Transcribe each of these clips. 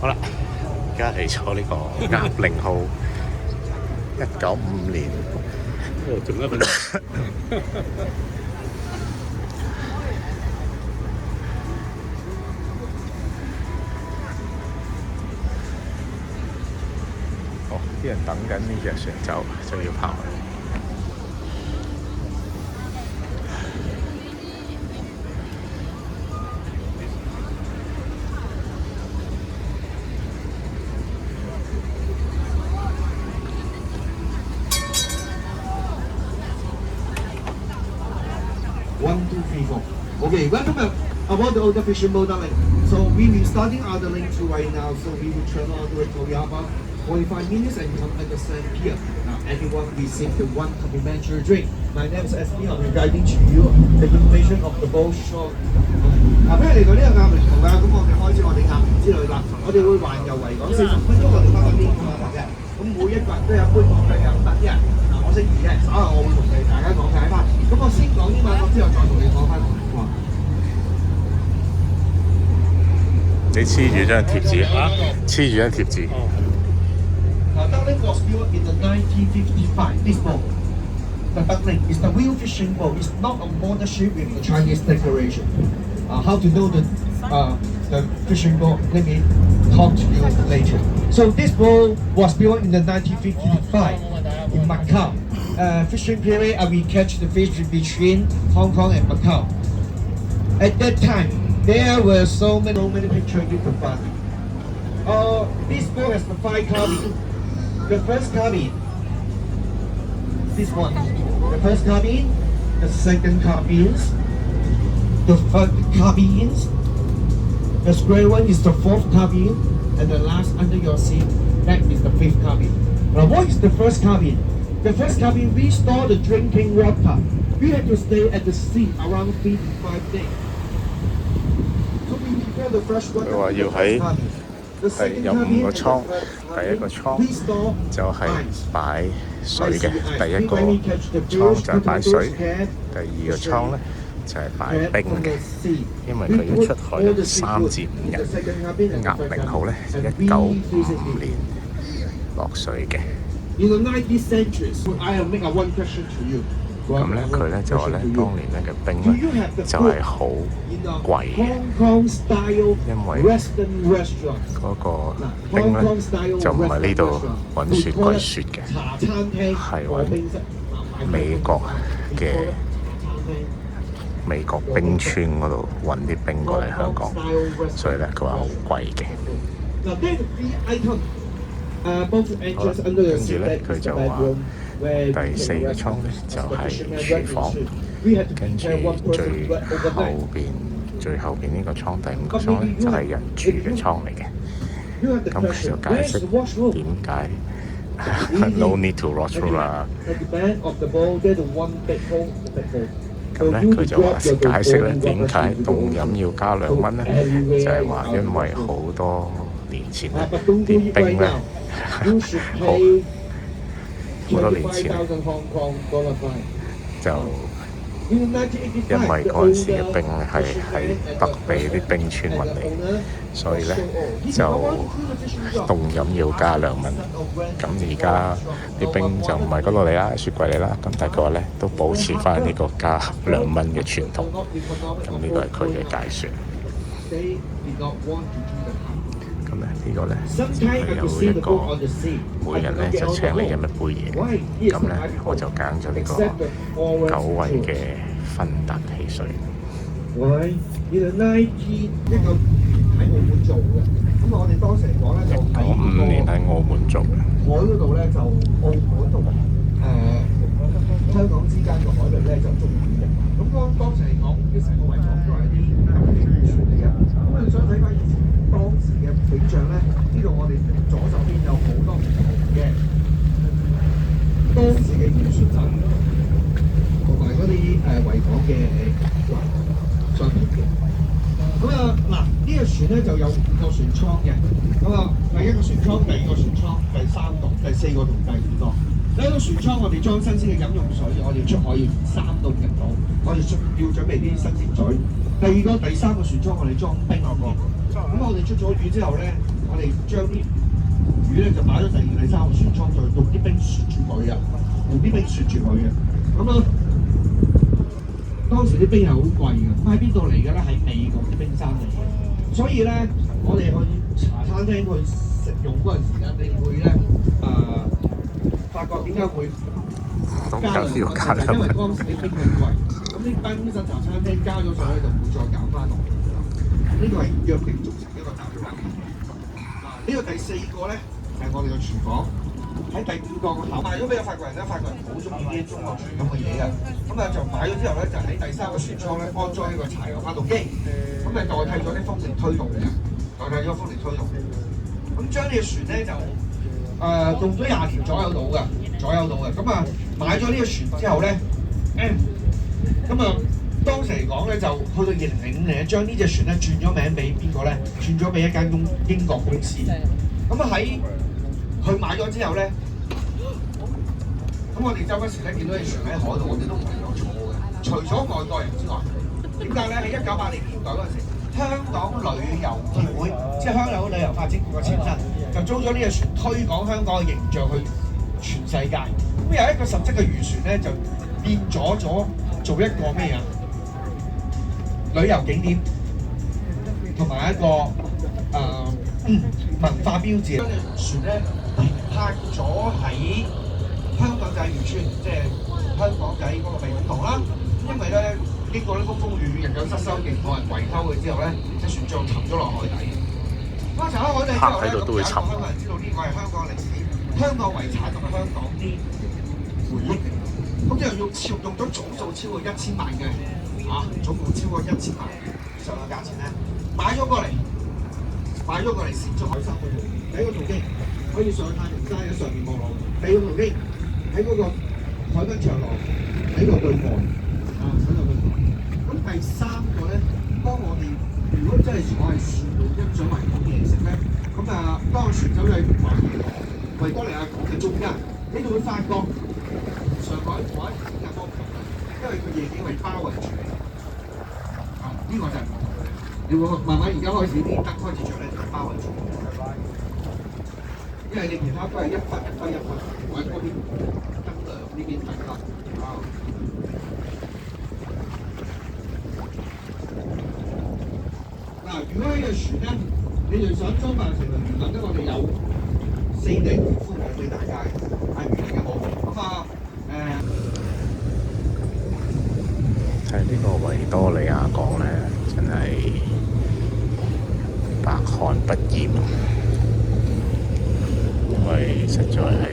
好啦，而家嚟咗呢個鴨0號，1955年。仲一份。哦，啲人等緊呢隻船就要跑。1, 2, 3, 4. Okay, welcome aboard the Oda Fishing Boat, darling. So we will starting our link to right now. So we will travel all the way to Oyaba, 45 minutes and come at the sand pier. Now everyone receive the 1 complimentary drink. My name is SP. I'll be guiding to you the information of the boat shore. 嗱，譬如嚟到呢個鴨0號啦，咁我哋開始我哋鴨年之旅啦，我哋會環遊維港40分鐘，我哋翻返邊個碼頭嘅。咁每一個人都有一杯港啤嘅500嘅。我識二嘅，稍後我會同大家講解翻。咁我先講英文，我之後再同你講翻廣東話。你黐住張貼紙啊！黐住張貼紙。Now, Duckling was built in the 1955. This boat, the Duckling, is the real fishing boat. It's not a modern ship with the Chinese decoration. How to know the fishing boat? Let me talk to you later. So this boat was built in the 1955 in Macau. Fishing period, we catch the fish between Hong Kong and Macau. At that time, there were so many pictures you could find. This boat has the 5 cabins. The first cabin, this one. The first cabin, the second cabins, the third cabins. The square one is the 4th cabin, and the last under your seat, that is the 5th cabin. Now, what is the first cabin? The first cabin, we store the drinking water. We have to stay at the sea around 3 to 5 days. So we prepare the fresh water. 佢話要喺有5個倉，第一個倉就係擺水嘅，第一個倉就係擺水，第2個倉咧就係擺冰嘅，因為佢要出海3至5日。鴨0號咧1955年落水嘅。In the 19th century, I have make a one question to you. 咁咧，佢咧就話咧，當年咧嘅冰咧就係好貴嘅，因為嗰個冰咧就唔係呢度揾雪櫃雪嘅，係揾美國冰川嗰度揾啲冰過嚟香港，所以咧佢話好貴嘅。好啦，跟住咧佢就話第4個倉咧就係廚房，跟住最後邊呢個倉第5個倉咧就係人住嘅倉嚟嘅。咁佢就解釋點解no need to washroom 啦。咁咧佢就話解釋咧點解凍飲要加2蚊咧，就係話因為好多年前咧啲冰咧好多年前就因為嗰陣時嘅冰係喺北美啲冰川運嚟，所以咧就凍飲要加2蚊。咁而家啲冰就唔係嗰度嚟啦，雪櫃嚟啦。咁但係佢話咧都保持翻呢個加2蚊嘅傳統。咁呢個係佢嘅解說。咁咧呢個咧佢有一個每日咧就請你飲一杯嘢，咁咧我就揀咗呢個9位嘅芬達汽水。喂，呢個1919喺澳門做嘅，咁我哋當時嚟講咧就1955年喺澳門做嘅。海嗰度咧就澳門同香港之間嘅海域咧就中意嘅。咁當時嚟講，啲成個維港都係一啲船嚟嘅。咁我哋想睇翻以前當時嘅景象咧，呢度我哋左手邊有好多唔同嘅當時嘅漁船站，同埋嗰啲維港嘅商品嘅。咁啊嗱，呢個船咧就有5個船艙嘅。咁啊，第1個船艙、第2個船艙、第3棟、第4個同第5個。第1個船艙我哋裝新鮮嘅飲用水，我哋出海要3到5日到，我哋要準備啲新鮮水。第2個、第3個船艙我哋裝冰落個，咁我哋出咗魚之後咧，我哋將啲魚咧就擺咗第2、第3個船艙，就用啲冰雪住佢啊，用啲冰雪住佢嘅。咁啊，當時啲冰係好貴嘅，咁喺邊度嚟嘅咧？喺美國啲冰山嚟嘅。所以咧，我哋去茶餐廳去食用嗰陣時間，你會咧發覺點解會加兩個？因為當時啲冰咁貴，咁啲冰室茶餐廳加咗上去就唔會再減翻落。呢個係約定俗成一個習慣。呢個第4個咧係我哋嘅廚房。喺第5個個頭賣咗俾個法國人咧，法國人好中意啲中國傳咁嘅嘢嘅，咁啊就買咗之後咧，就喺第3個船艙咧安裝呢個柴油發動機，咁啊代替咗啲風力推動嘅，代替咗風力推動。咁將呢個船咧就用咗20年左右到嘅，咁啊買咗呢個船之後咧，咁啊當時嚟講咧就去到2005年，將呢隻船咧轉咗名俾邊個咧？轉咗俾一間英國公司。咁啊喺佢買咗之後咧，咁我哋周不時咧見到隻船喺海度，我哋都唔能夠坐嘅。除咗外國人之外，點解咧？喺1980年代嗰陣時，香港旅遊協會，即係香港旅遊發展局嘅前身，就租咗呢隻船推廣香港嘅形象去全世界。咁有一個實質嘅漁船咧，就變咗做一個咩啊？旅遊景點同埋一個文化標誌。將隻船咧泊咗喺香港仔漁村，即係香港仔嗰個避風塘啦。因為咧經過啲風風雨雨，人有失收，亦冇人圍溝佢之後咧，隻船就沉咗落海底。咁沉咗海底之後咧，咁有一個香港人知道呢個係香港歷史、香港遺產同埋香港啲回憶。咁之後用咗總數超過1000萬嘅總共超過1000萬以上嘅價錢咧，買咗過嚟先做海參嗰度。第一個途徑可以上太平山喺上面望落，第二個途徑喺嗰個海濱長廊喺個對岸喺度對岸。咁第3個咧，當我哋如果真係我係船用欣賞維港嘅形式咧，咁當船走去維多利亞港嘅中間，你就會發覺上海海有個因為佢夜景係包圍住呢個就係你會慢慢而家開始啲燈開始着咧，就包圍住。因為你其他都係一忽，我喺嗰邊燈亮，呢邊燈暗。如果呢個船咧，你哋想裝扮成為漁民咧，我哋有4地皮膚網俾大家嘅，係唔同嘅網。睇呢個維多利亞港咧，真係百看不厭，因為實在係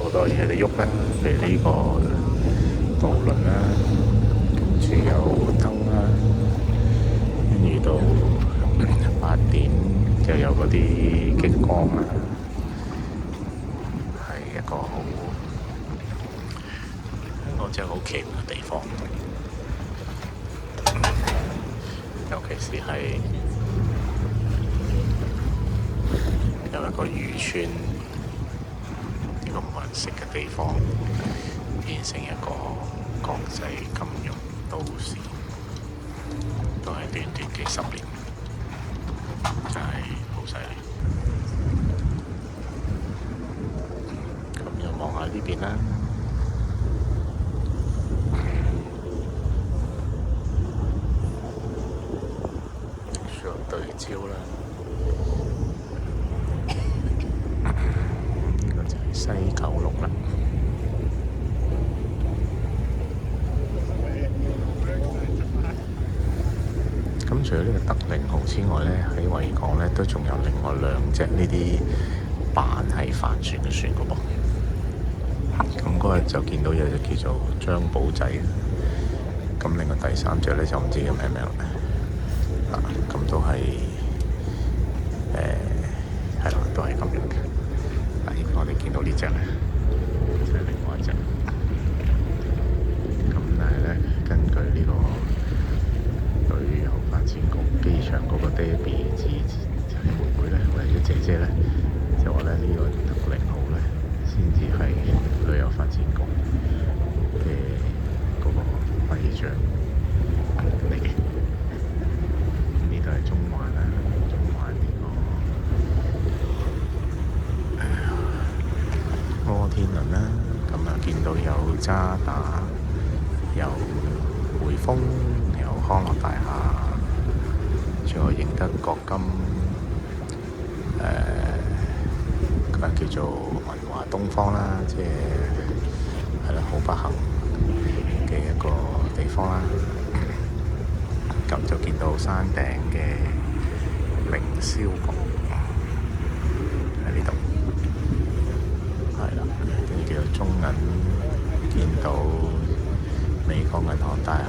好多嘢你喐啦，譬如呢個渡輪啦，跟住有燈啦，跟住到8點就有嗰啲激光啦，係一個好香港真係好奇妙嘅地方。尤其是係有一個漁村，呢個冇人食嘅地方，變成一個國際金融都市，都係短短幾10年，真係好犀利。咁又望下呢邊啦。對焦啦，呢個就係西九龍啦。咁除咗呢個特靈號之外咧，喺維港咧都仲有另外2隻呢啲扮係帆船嘅船噶噃。咁嗰日就見到有隻叫做張寶仔，咁另外第3隻咧就唔知叫咩名啦。咁都係係啦，都係咁樣嘅。而我哋見到呢隻咧，就係另外一隻。咁但係咧，根據呢個旅遊發展局機場嗰個爹哋妹妹咧，或者姐姐咧，就話咧呢個特靈號咧，先至係旅遊發展局嘅嗰個徽章嚟嘅。呢度係中環啦，中渣打，有匯豐，有康樂大廈，仲有迎德國金，嗰間叫做文華東方啦，即係啦，好不幸嘅一個地方啦。咁就見到山頂嘅凌霄閣喺呢度，係啦，跟住叫做中銀，見到美國銀行大廈、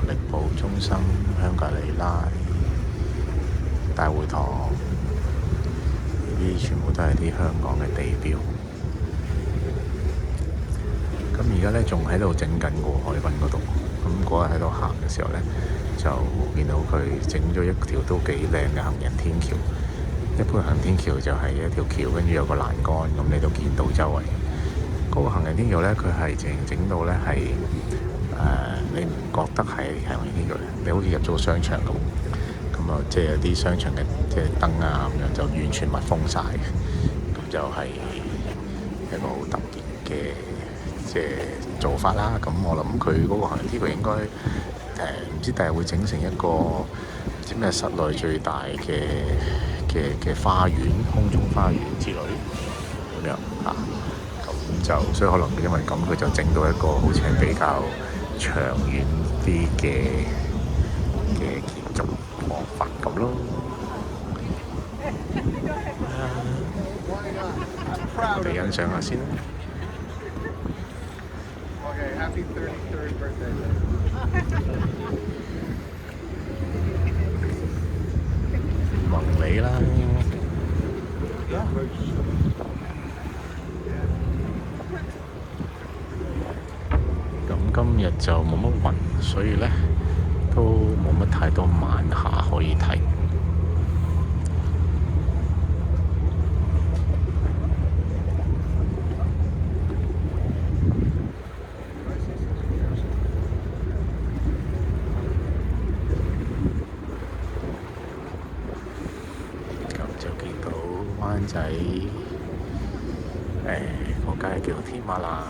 力寶中心、香格里拉、大會堂，呢啲全部都係啲香港嘅地標。咁而家咧仲喺度整緊個海濱嗰度，咁嗰日喺度行嘅時候咧，就見到佢整咗一條都幾靚嘅行人天橋。一般行人天橋就係一條橋，跟住有個欄杆，咁你都見到周圍。嗰個行人天橋咧，佢係整到咧係你唔覺得係行人天橋，你好似入咗個商場咁。咁啊，即係有啲商場嘅即係燈啊咁樣，就完全密封晒嘅。咁就係一個好特別嘅即係做法啦。咁我諗佢嗰個行人天橋應該唔知第日會整成一個唔知咩室內最大嘅花園、空中花園之類咁樣嚇。咁就所以可能因為咁，佢就整到一個好似係比較長遠啲嘅建築方法咁咯。我哋欣賞下先。Happy 33rd birthday. 宏利啦，咁今日就冇乜雲，所以咧都冇乜太多晚霞可以睇。灣仔個街叫天馬南，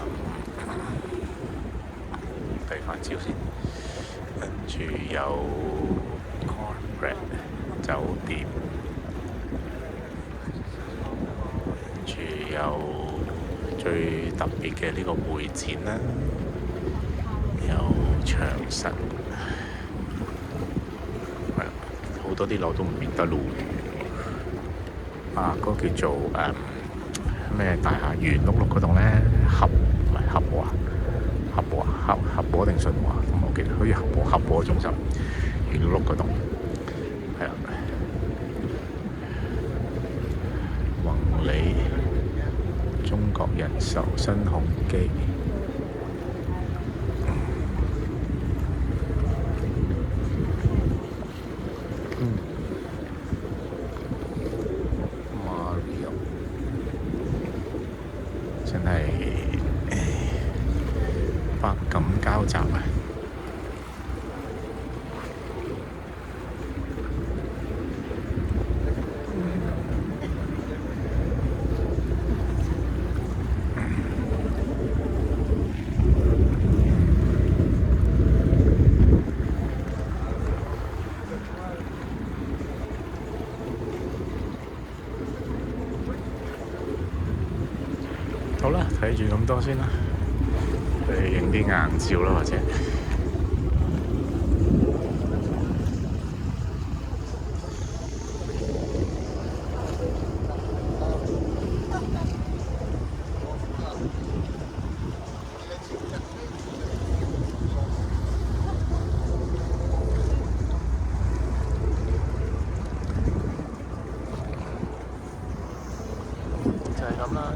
睇翻照先。跟住有 Cornbread 酒店，跟住有最特別嘅呢個會展啦，有長實，係啦，好多啲樓都唔認得路。嗰個叫做咩大廈圓碌碌嗰棟咧，合和定順華，我記得好似合和中心，圓碌碌嗰棟，係啦，宏利、中國人壽、新鴻基。真係百感交集啊！好啦，睇住咁多先啦，去影啲硬照啦，或者。就係咁啦。